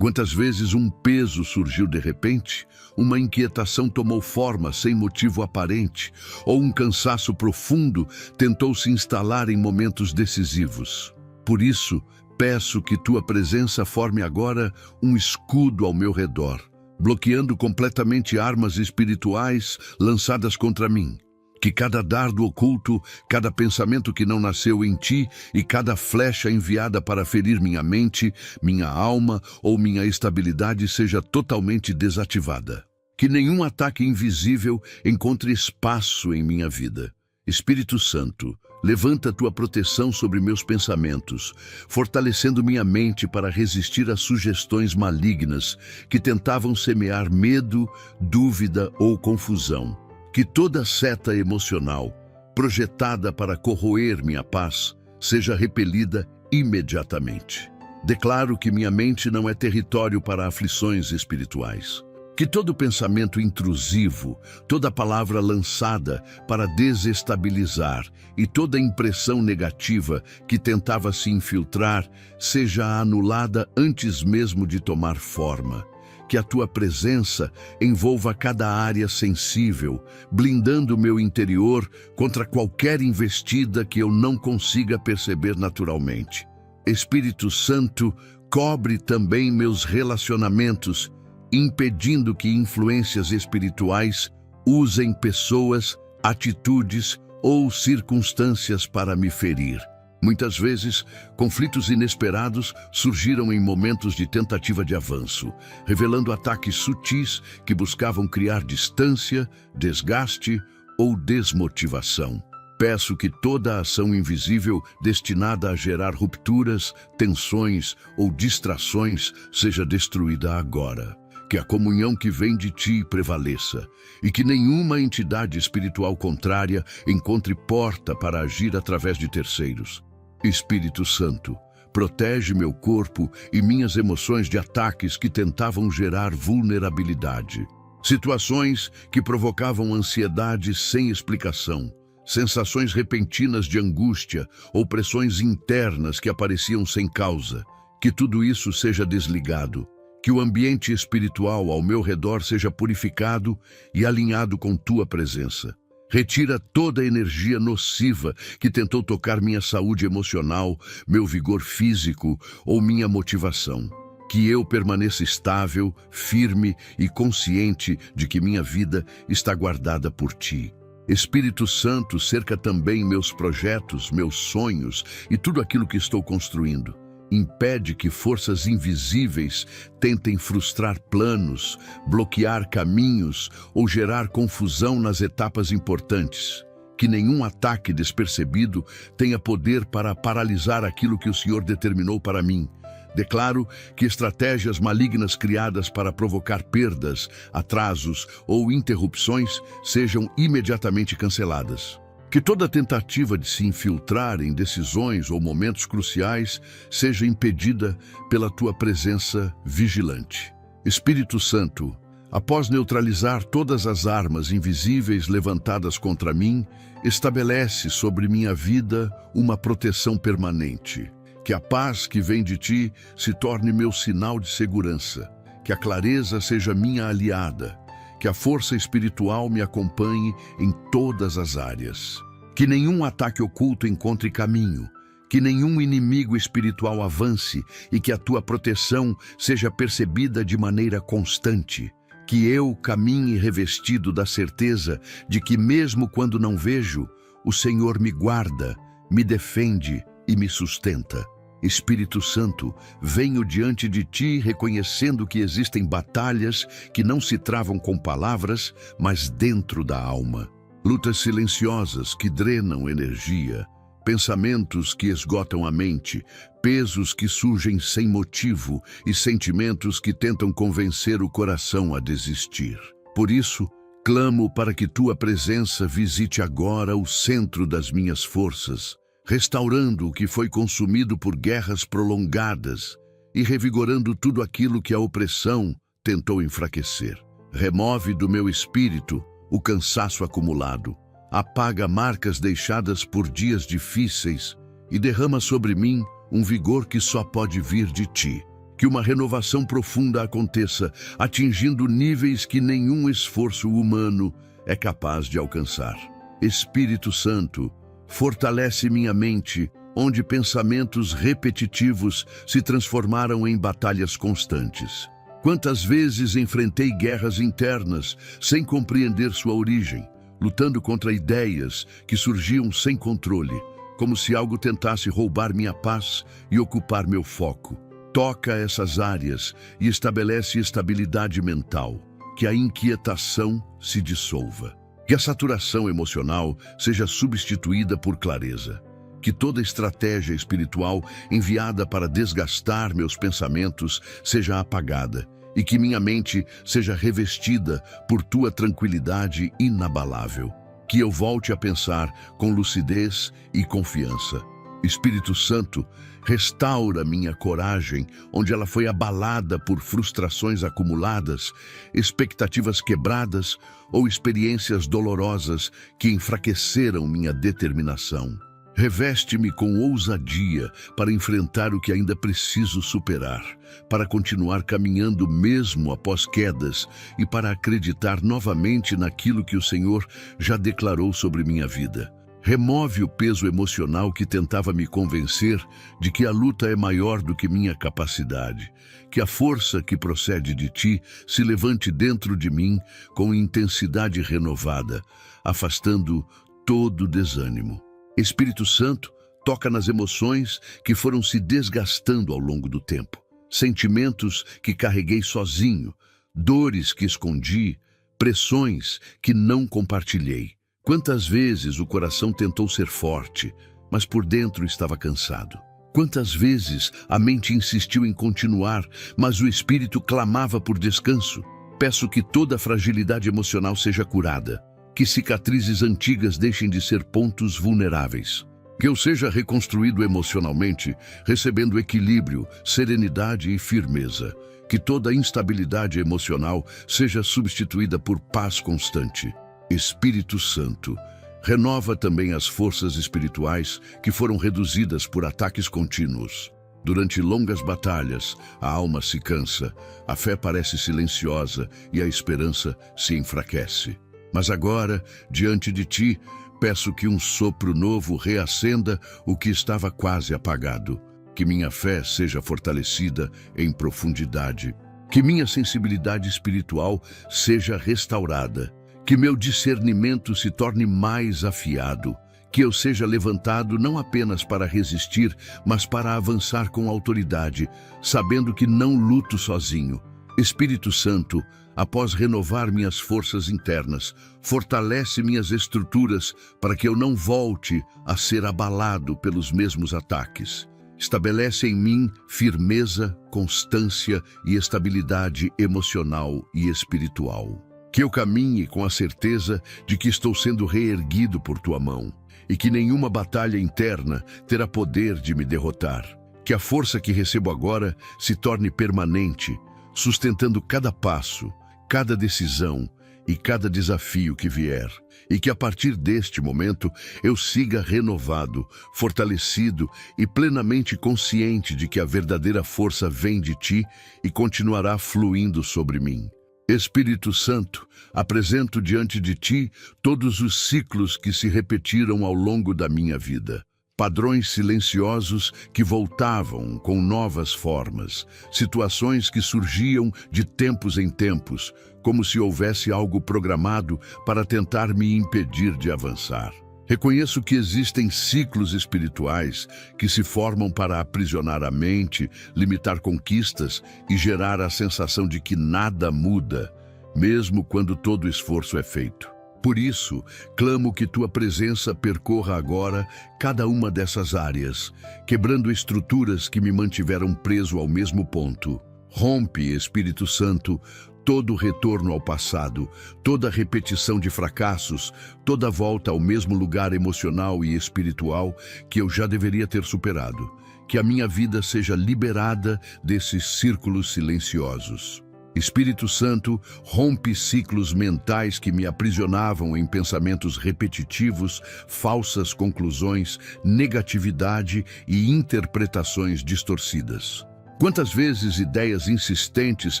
Quantas vezes um peso surgiu de repente, uma inquietação tomou forma sem motivo aparente, ou um cansaço profundo tentou se instalar em momentos decisivos. Por isso, peço que tua presença forme agora um escudo ao meu redor, bloqueando completamente armas espirituais lançadas contra mim. Que cada dardo oculto, cada pensamento que não nasceu em ti e cada flecha enviada para ferir minha mente, minha alma ou minha estabilidade seja totalmente desativada. Que nenhum ataque invisível encontre espaço em minha vida. Espírito Santo, levanta tua proteção sobre meus pensamentos, fortalecendo minha mente para resistir às sugestões malignas que tentavam semear medo, dúvida ou confusão. Que toda seta emocional, projetada para corroer minha paz, seja repelida imediatamente. Declaro que minha mente não é território para aflições espirituais. Que todo pensamento intrusivo, toda palavra lançada para desestabilizar e toda impressão negativa que tentava se infiltrar seja anulada antes mesmo de tomar forma. Que a tua presença envolva cada área sensível, blindando o meu interior contra qualquer investida que eu não consiga perceber naturalmente. Espírito Santo, cobre também meus relacionamentos, impedindo que influências espirituais usem pessoas, atitudes ou circunstâncias para me ferir. Muitas vezes, conflitos inesperados surgiram em momentos de tentativa de avanço, revelando ataques sutis que buscavam criar distância, desgaste ou desmotivação. Peço que toda a ação invisível destinada a gerar rupturas, tensões ou distrações seja destruída agora. Que a comunhão que vem de ti prevaleça e que nenhuma entidade espiritual contrária encontre porta para agir através de terceiros. Espírito Santo, protege meu corpo e minhas emoções de ataques que tentavam gerar vulnerabilidade. Situações que provocavam ansiedade sem explicação, sensações repentinas de angústia ou pressões internas que apareciam sem causa. Que tudo isso seja desligado. Que o ambiente espiritual ao meu redor seja purificado e alinhado com tua presença. Retira toda a energia nociva que tentou tocar minha saúde emocional, meu vigor físico ou minha motivação. Que eu permaneça estável, firme e consciente de que minha vida está guardada por ti. Espírito Santo, cerca também meus projetos, meus sonhos e tudo aquilo que estou construindo. Impede que forças invisíveis tentem frustrar planos, bloquear caminhos ou gerar confusão nas etapas importantes. que nenhum ataque despercebido tenha poder para paralisar aquilo que o Senhor determinou para mim. Declaro que estratégias malignas criadas para provocar perdas, atrasos ou interrupções sejam imediatamente canceladas. Que toda tentativa de se infiltrar em decisões ou momentos cruciais seja impedida pela tua presença vigilante. Espírito Santo, após neutralizar todas as armas invisíveis levantadas contra mim, estabelece sobre minha vida uma proteção permanente. Que a paz que vem de ti se torne meu sinal de segurança. Que a clareza seja minha aliada. Que a força espiritual me acompanhe em todas as áreas. Que nenhum ataque oculto encontre caminho. Que nenhum inimigo espiritual avance e que a tua proteção seja percebida de maneira constante. Que eu caminhe revestido da certeza de que mesmo quando não vejo, o Senhor me guarda, me defende e me sustenta. Espírito Santo, venho diante de ti reconhecendo que existem batalhas que não se travam com palavras, mas dentro da alma. Lutas silenciosas que drenam energia, pensamentos que esgotam a mente, pesos que surgem sem motivo e sentimentos que tentam convencer o coração a desistir. Por isso, clamo para que tua presença visite agora o centro das minhas forças, restaurando o que foi consumido por guerras prolongadas e revigorando tudo aquilo que a opressão tentou enfraquecer. Remove do meu espírito o cansaço acumulado, apaga marcas deixadas por dias difíceis e derrama sobre mim um vigor que só pode vir de ti. Que uma renovação profunda aconteça, atingindo níveis que nenhum esforço humano é capaz de alcançar. Espírito Santo, fortalece minha mente, onde pensamentos repetitivos se transformaram em batalhas constantes. Quantas vezes enfrentei guerras internas sem compreender sua origem, lutando contra ideias que surgiam sem controle, como se algo tentasse roubar minha paz e ocupar meu foco. Toca essas áreas e estabelece estabilidade mental, que a inquietação se dissolva. Que a saturação emocional seja substituída por clareza. Que toda estratégia espiritual enviada para desgastar meus pensamentos seja apagada e que minha mente seja revestida por tua tranquilidade inabalável. Que eu volte a pensar com lucidez e confiança. Espírito Santo, restaura minha coragem, onde ela foi abalada por frustrações acumuladas, expectativas quebradas ou experiências dolorosas que enfraqueceram minha determinação. Reveste-me com ousadia para enfrentar o que ainda preciso superar, para continuar caminhando mesmo após quedas e para acreditar novamente naquilo que o Senhor já declarou sobre minha vida. Remove o peso emocional que tentava me convencer de que a luta é maior do que minha capacidade. Que a força que procede de ti se levante dentro de mim com intensidade renovada, afastando todo desânimo. Espírito Santo, toca nas emoções que foram se desgastando ao longo do tempo. Sentimentos que carreguei sozinho, dores que escondi, pressões que não compartilhei. Quantas vezes o coração tentou ser forte, mas por dentro estava cansado. Quantas vezes a mente insistiu em continuar, mas o espírito clamava por descanso. Peço que toda a fragilidade emocional seja curada, que cicatrizes antigas deixem de ser pontos vulneráveis. Que eu seja reconstruído emocionalmente, recebendo equilíbrio, serenidade e firmeza. Que toda instabilidade emocional seja substituída por paz constante. Espírito Santo, renova também as forças espirituais que foram reduzidas por ataques contínuos. Durante longas batalhas, a alma se cansa, a fé parece silenciosa e a esperança se enfraquece. Mas agora, diante de ti, peço que um sopro novo reacenda o que estava quase apagado. Que minha fé seja fortalecida em profundidade. Que minha sensibilidade espiritual seja restaurada. Que meu discernimento se torne mais afiado. Que eu seja levantado não apenas para resistir, mas para avançar com autoridade, sabendo que não luto sozinho. Espírito Santo, após renovar minhas forças internas, fortalece minhas estruturas para que eu não volte a ser abalado pelos mesmos ataques. Estabelece em mim firmeza, constância e estabilidade emocional e espiritual. Que eu caminhe com a certeza de que estou sendo reerguido por tua mão e que nenhuma batalha interna terá poder de me derrotar. Que a força que recebo agora se torne permanente, sustentando cada passo, cada decisão e cada desafio que vier. E que a partir deste momento eu siga renovado, fortalecido e plenamente consciente de que a verdadeira força vem de ti e continuará fluindo sobre mim. Espírito Santo, apresento diante de ti todos os ciclos que se repetiram ao longo da minha vida. Padrões silenciosos que voltavam com novas formas, situações que surgiam de tempos em tempos, como se houvesse algo programado para tentar me impedir de avançar. Reconheço que existem ciclos espirituais que se formam para aprisionar a mente, limitar conquistas e gerar a sensação de que nada muda, mesmo quando todo o esforço é feito. Por isso, clamo que tua presença percorra agora cada uma dessas áreas, quebrando estruturas que me mantiveram preso ao mesmo ponto. Rompe, Espírito Santo, todo retorno ao passado, toda repetição de fracassos, toda volta ao mesmo lugar emocional e espiritual que eu já deveria ter superado. Que a minha vida seja liberada desses círculos silenciosos. Espírito Santo, rompe ciclos mentais que me aprisionavam em pensamentos repetitivos, falsas conclusões, negatividade e interpretações distorcidas. Quantas vezes ideias insistentes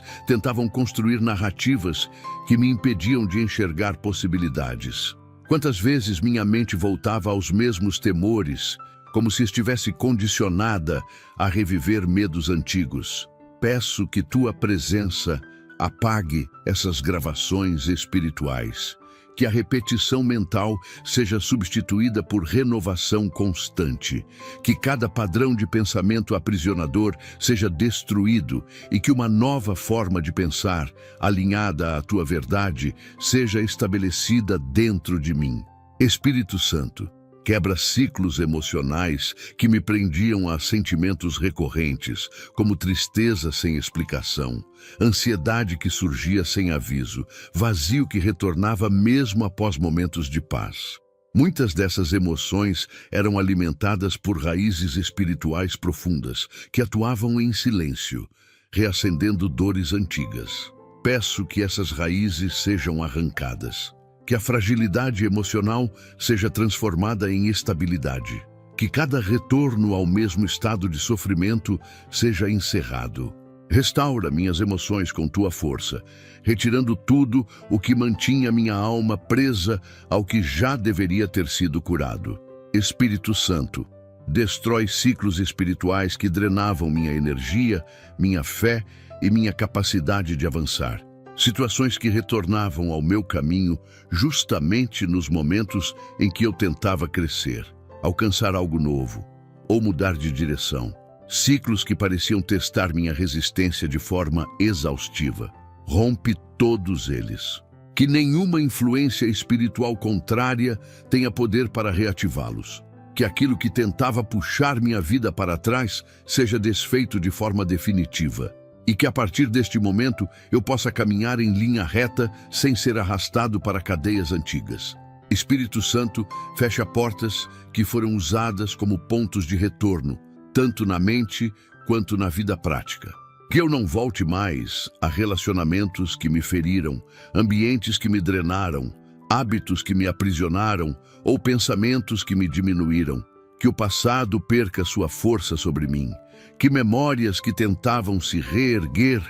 tentavam construir narrativas que me impediam de enxergar possibilidades? Quantas vezes minha mente voltava aos mesmos temores, como se estivesse condicionada a reviver medos antigos? Peço que tua presença apague essas gravações espirituais, que a repetição mental seja substituída por renovação constante, que cada padrão de pensamento aprisionador seja destruído e que uma nova forma de pensar, alinhada à tua verdade, seja estabelecida dentro de mim. Espírito Santo, quebra ciclos emocionais que me prendiam a sentimentos recorrentes, como tristeza sem explicação, ansiedade que surgia sem aviso, vazio que retornava mesmo após momentos de paz. Muitas dessas emoções eram alimentadas por raízes espirituais profundas, que atuavam em silêncio, reacendendo dores antigas. Peço que essas raízes sejam arrancadas. Que a fragilidade emocional seja transformada em estabilidade. Que cada retorno ao mesmo estado de sofrimento seja encerrado. Restaura minhas emoções com tua força, retirando tudo o que mantinha minha alma presa ao que já deveria ter sido curado. Espírito Santo, destrói ciclos espirituais que drenavam minha energia, minha fé e minha capacidade de avançar. Situações que retornavam ao meu caminho justamente nos momentos em que eu tentava crescer, alcançar algo novo ou mudar de direção. Ciclos que pareciam testar minha resistência de forma exaustiva. Rompe todos eles. Que nenhuma influência espiritual contrária tenha poder para reativá-los. Que aquilo que tentava puxar minha vida para trás seja desfeito de forma definitiva. E que a partir deste momento eu possa caminhar em linha reta sem ser arrastado para cadeias antigas. Espírito Santo, fecha portas que foram usadas como pontos de retorno, tanto na mente quanto na vida prática. Que eu não volte mais a relacionamentos que me feriram, ambientes que me drenaram, hábitos que me aprisionaram ou pensamentos que me diminuíram. Que o passado perca sua força sobre mim. Que memórias que tentavam se reerguer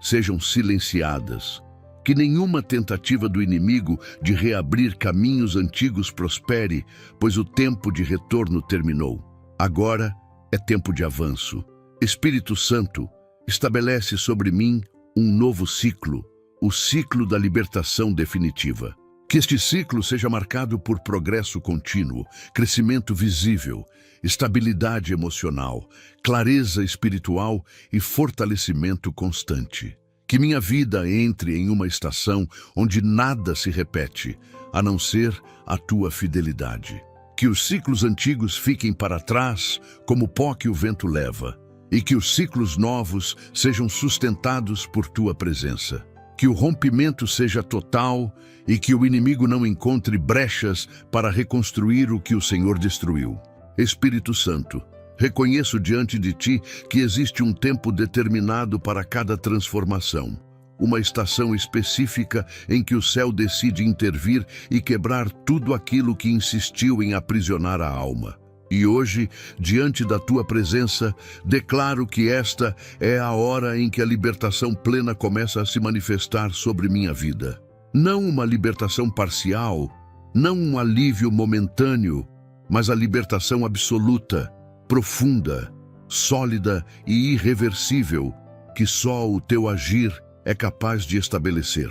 sejam silenciadas. Que nenhuma tentativa do inimigo de reabrir caminhos antigos prospere, pois o tempo de retorno terminou. Agora é tempo de avanço. Espírito Santo, estabelece sobre mim um novo ciclo, o ciclo da libertação definitiva. Que este ciclo seja marcado por progresso contínuo, crescimento visível, estabilidade emocional, clareza espiritual e fortalecimento constante. Que minha vida entre em uma estação onde nada se repete, a não ser a tua fidelidade. Que os ciclos antigos fiquem para trás, como pó que o vento leva, e que os ciclos novos sejam sustentados por tua presença. Que o rompimento seja total e que o inimigo não encontre brechas para reconstruir o que o Senhor destruiu. Espírito Santo, reconheço diante de ti que existe um tempo determinado para cada transformação, uma estação específica em que o céu decide intervir e quebrar tudo aquilo que insistiu em aprisionar a alma. E hoje, diante da tua presença, declaro que esta é a hora em que a libertação plena começa a se manifestar sobre minha vida. Não uma libertação parcial, não um alívio momentâneo, mas a libertação absoluta, profunda, sólida e irreversível, que só o teu agir é capaz de estabelecer.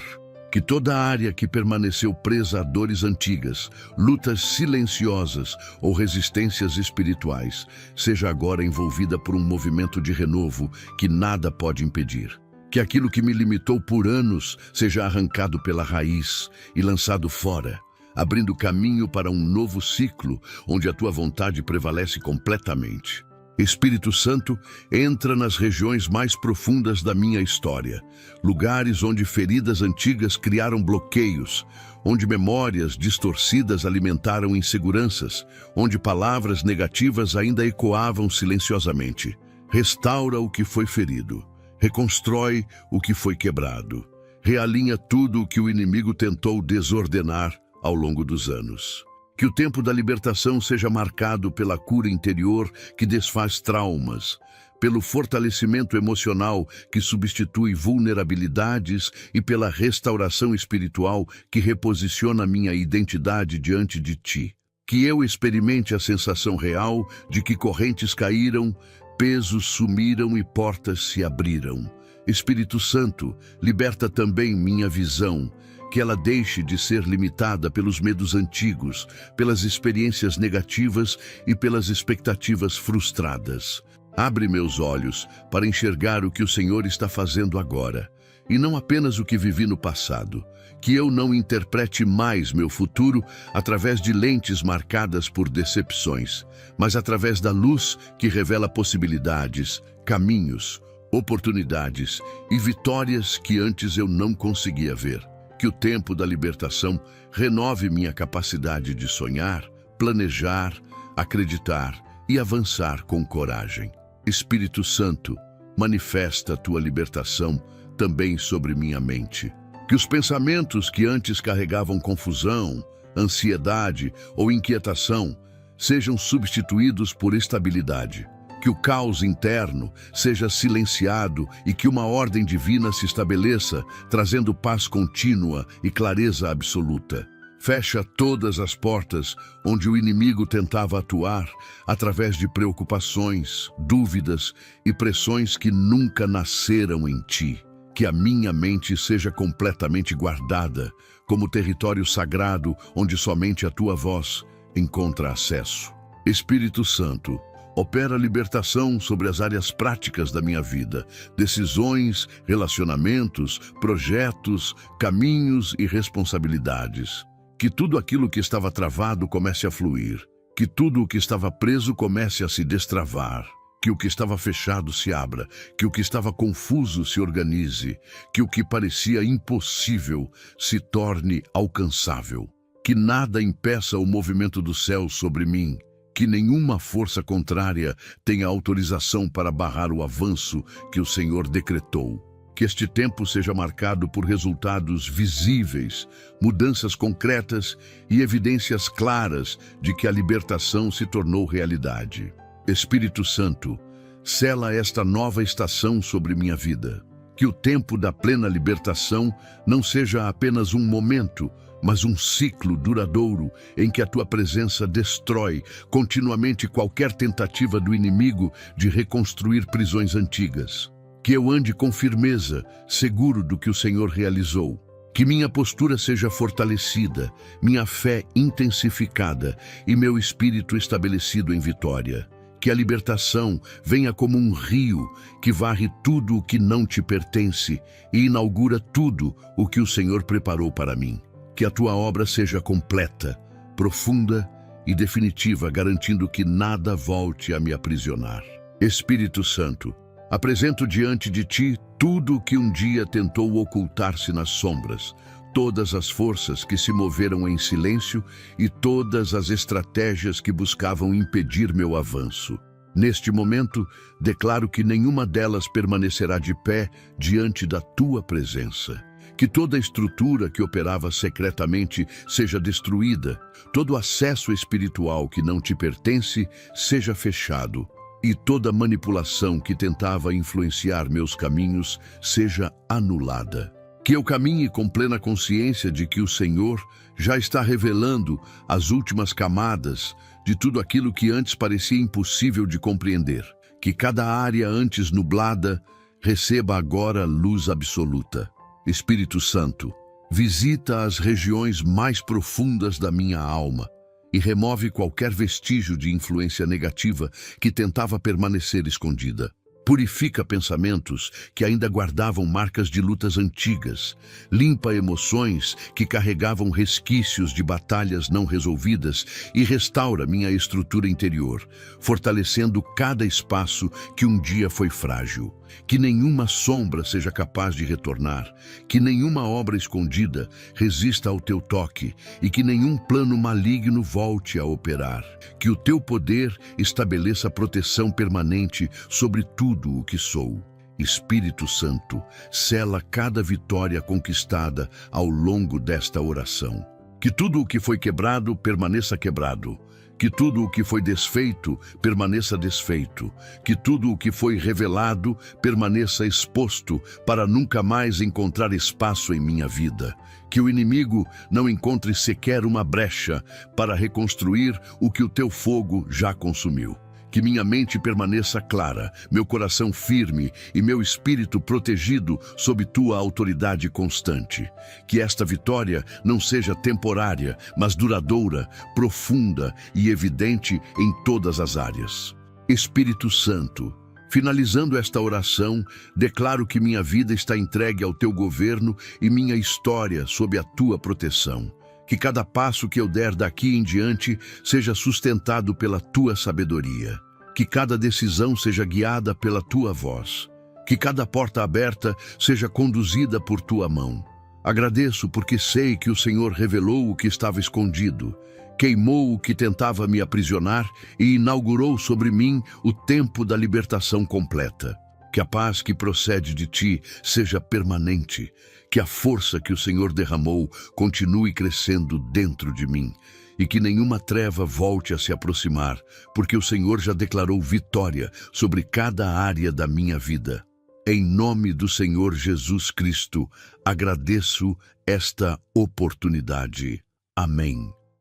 Que toda área que permaneceu presa a dores antigas, lutas silenciosas ou resistências espirituais, seja agora envolvida por um movimento de renovo que nada pode impedir. Que aquilo que me limitou por anos seja arrancado pela raiz e lançado fora, abrindo caminho para um novo ciclo onde a tua vontade prevalece completamente. Espírito Santo, entra nas regiões mais profundas da minha história, lugares onde feridas antigas criaram bloqueios, onde memórias distorcidas alimentaram inseguranças, onde palavras negativas ainda ecoavam silenciosamente. Restaura o que foi ferido, reconstrói o que foi quebrado, realinha tudo o que o inimigo tentou desordenar ao longo dos anos. Que o tempo da libertação seja marcado pela cura interior que desfaz traumas, pelo fortalecimento emocional que substitui vulnerabilidades e pela restauração espiritual que reposiciona minha identidade diante de ti. Que eu experimente a sensação real de que correntes caíram, pesos sumiram e portas se abriram. Espírito Santo, liberta também minha visão, que ela deixe de ser limitada pelos medos antigos, pelas experiências negativas e pelas expectativas frustradas. Abre meus olhos para enxergar o que o Senhor está fazendo agora, e não apenas o que vivi no passado. Que eu não interprete mais meu futuro através de lentes marcadas por decepções, mas através da luz que revela possibilidades, caminhos, oportunidades e vitórias que antes eu não conseguia ver. Que o tempo da libertação renove minha capacidade de sonhar, planejar, acreditar e avançar com coragem. Espírito Santo, manifesta a tua libertação também sobre minha mente. Que os pensamentos que antes carregavam confusão, ansiedade ou inquietação sejam substituídos por estabilidade. Que o caos interno seja silenciado e que uma ordem divina se estabeleça, trazendo paz contínua e clareza absoluta. Fecha todas as portas onde o inimigo tentava atuar através de preocupações, dúvidas e pressões que nunca nasceram em ti. Que a minha mente seja completamente guardada, como território sagrado onde somente a tua voz encontra acesso. Espírito Santo, opera libertação sobre as áreas práticas da minha vida, decisões, relacionamentos, projetos, caminhos e responsabilidades. Que tudo aquilo que estava travado comece a fluir, que tudo o que estava preso comece a se destravar, que o que estava fechado se abra, que o que estava confuso se organize, que o que parecia impossível se torne alcançável. Que nada impeça o movimento do céu sobre mim, que nenhuma força contrária tenha autorização para barrar o avanço que o Senhor decretou. Que este tempo seja marcado por resultados visíveis, mudanças concretas e evidências claras de que a libertação se tornou realidade. Espírito Santo, sela esta nova estação sobre minha vida. Que o tempo da plena libertação não seja apenas um momento, mas um ciclo duradouro em que a tua presença destrói continuamente qualquer tentativa do inimigo de reconstruir prisões antigas. Que eu ande com firmeza, seguro do que o Senhor realizou. Que minha postura seja fortalecida, minha fé intensificada e meu espírito estabelecido em vitória. Que a libertação venha como um rio que varre tudo o que não te pertence e inaugura tudo o que o Senhor preparou para mim. Que a tua obra seja completa, profunda e definitiva, garantindo que nada volte a me aprisionar. Espírito Santo, apresento diante de ti tudo o que um dia tentou ocultar-se nas sombras, todas as forças que se moveram em silêncio e todas as estratégias que buscavam impedir meu avanço. Neste momento, declaro que nenhuma delas permanecerá de pé diante da tua presença. Que toda estrutura que operava secretamente seja destruída, todo acesso espiritual que não te pertence seja fechado, e toda manipulação que tentava influenciar meus caminhos seja anulada. Que eu caminhe com plena consciência de que o Senhor já está revelando as últimas camadas de tudo aquilo que antes parecia impossível de compreender. Que cada área antes nublada receba agora luz absoluta. Espírito Santo, visita as regiões mais profundas da minha alma e remove qualquer vestígio de influência negativa que tentava permanecer escondida. Purifica pensamentos que ainda guardavam marcas de lutas antigas. Limpa emoções que carregavam resquícios de batalhas não resolvidas e restaura minha estrutura interior, fortalecendo cada espaço que um dia foi frágil. Que nenhuma sombra seja capaz de retornar, que nenhuma obra escondida resista ao teu toque e que nenhum plano maligno volte a operar. Que o teu poder estabeleça proteção permanente sobre tudo o que sou. Espírito Santo, sela cada vitória conquistada ao longo desta oração. Que tudo o que foi quebrado permaneça quebrado. Que tudo o que foi desfeito permaneça desfeito. Que tudo o que foi revelado permaneça exposto para nunca mais encontrar espaço em minha vida. Que o inimigo não encontre sequer uma brecha para reconstruir o que o teu fogo já consumiu. Que minha mente permaneça clara, meu coração firme e meu espírito protegido sob tua autoridade constante. Que esta vitória não seja temporária, mas duradoura, profunda e evidente em todas as áreas. Espírito Santo, finalizando esta oração, declaro que minha vida está entregue ao teu governo e minha história sob a tua proteção. Que cada passo que eu der daqui em diante seja sustentado pela tua sabedoria. Que cada decisão seja guiada pela tua voz. Que cada porta aberta seja conduzida por tua mão. Agradeço porque sei que o Senhor revelou o que estava escondido, queimou o que tentava me aprisionar e inaugurou sobre mim o tempo da libertação completa. Que a paz que procede de ti seja permanente. Que a força que o Senhor derramou continue crescendo dentro de mim. E que nenhuma treva volte a se aproximar, porque o Senhor já declarou vitória sobre cada área da minha vida. Em nome do Senhor Jesus Cristo, agradeço esta oportunidade. Amém.